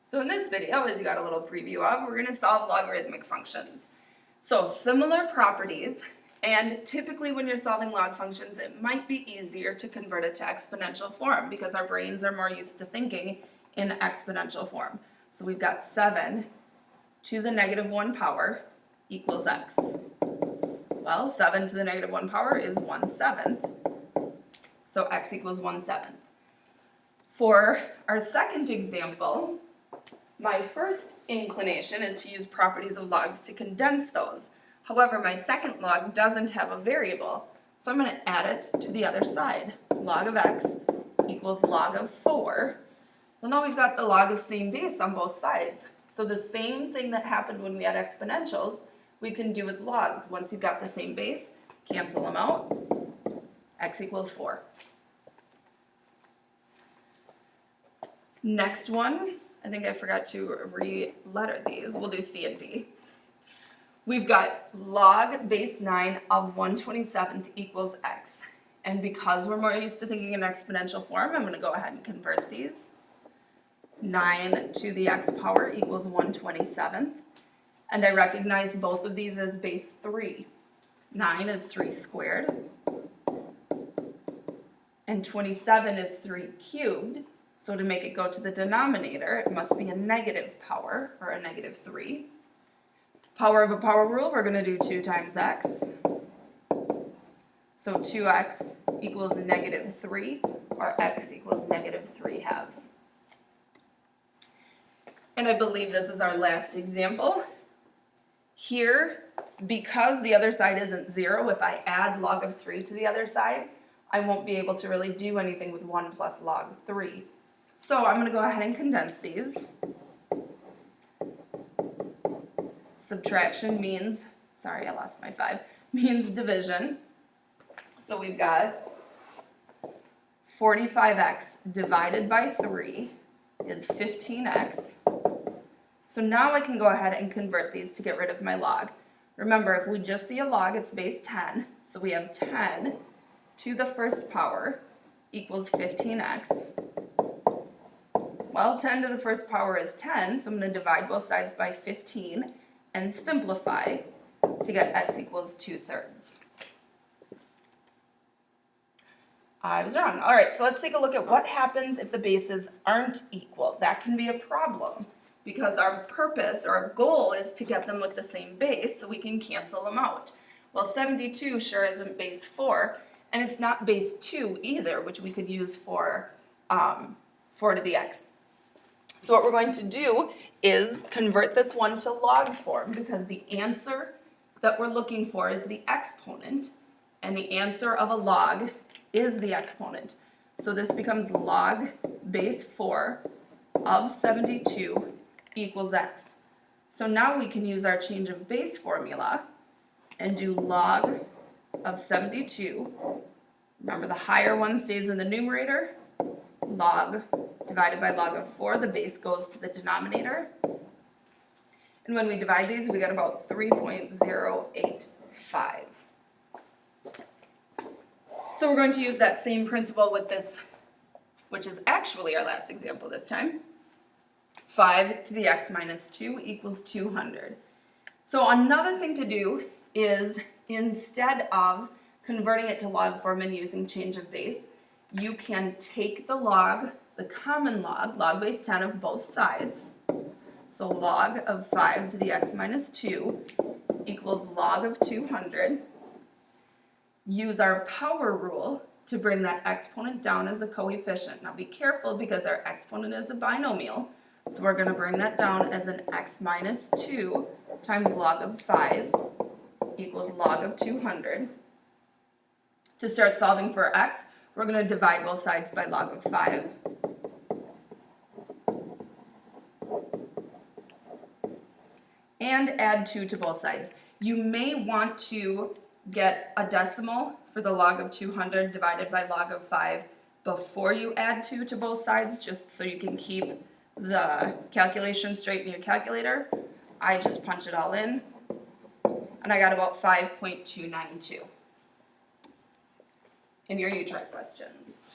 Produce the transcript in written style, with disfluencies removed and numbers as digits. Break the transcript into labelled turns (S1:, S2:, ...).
S1: So in this video, as you got a little preview of, we're going to solve logarithmic functions. So similar properties, and typically when you're solving log functions, it might be easier to convert it to exponential form because our brains are more used to thinking in exponential form. So we've got 7 to the negative 1 power equals x. Well, 7 to the negative 1 power is 1/7. So x equals 1/7. For our second example, my first inclination is to use properties of logs to condense those. However, my second log doesn't have a variable, so I'm going to add it to the other side. Log of x equals log of 4. Well, now we've got the log of same base on both sides. So the same thing that happened when we had exponentials, we can do with logs. Once you've got the same base, cancel them out. X equals 4. Next one, I think I forgot to re-letter these. We'll do C and D. We've got log base 9 of 1/27 equals x. And because we're more used to thinking in exponential form, I'm going to go ahead and convert these. 9 to the x power equals 1/27. And I recognize both of these as base 3. 9 is 3 squared. And 27 is 3 cubed. So to make it go to the denominator, it must be a negative power, or a negative 3. Power of a power rule, we're going to do 2 times x. So 2x equals negative 3, or x equals negative 3/2. And I believe this is our last example. Here, because the other side isn't 0, if I add log of 3 to the other side, I won't be able to really do anything with 1 plus log 3. So I'm going to go ahead and condense these. Subtraction means, sorry I lost my 5, means division. So we've got 45x divided by 3 is 15x. So now I can go ahead and convert these to get rid of my log. Remember, if we just see a log, it's base 10. So we have 10 to the first power equals 15x. Well, 10 to the first power is 10, so I'm going to divide both sides by 15 and simplify to get x equals 2/3. I was wrong. All right, so let's take a look at what happens if the bases aren't equal. That can be a problem because our purpose or our goal is to get them with the same base so we can cancel them out. Well, 72 sure isn't base 4, and it's not base 2 either, which we could use for 4 to the x. So what we're going to do is convert this one to log form because the answer that we're looking for is the exponent, and the answer of a log is the exponent. So this becomes log base 4 of 72 equals x. So now we can use our change of base formula and do log of 72. Remember, the higher one stays in the numerator. Log divided by log of 4, the base goes to the denominator. And when we divide these, we get about 3.085. So we're going to use that same principle with this, which is actually our last example this time. 5 to the x minus 2 equals 200. So another thing to do is, instead of converting it to log form and using change of base, you can take the log, the common log, log base 10 of both sides. So log of 5 to the x minus 2 equals log of 200. Use our power rule to bring that exponent down as a coefficient. Now be careful because our exponent is a binomial. So we're going to bring that down as an x minus 2 times log of 5 equals log of 200. To start solving for x, we're going to divide both sides by log of 5. And add 2 to both sides. You may want to get a decimal for the log of 200 divided by log of 5 before you add 2 to both sides, just so you can keep the calculation straight in your calculator. I just punch it all in, and I got about 5.292 in your U-Try questions.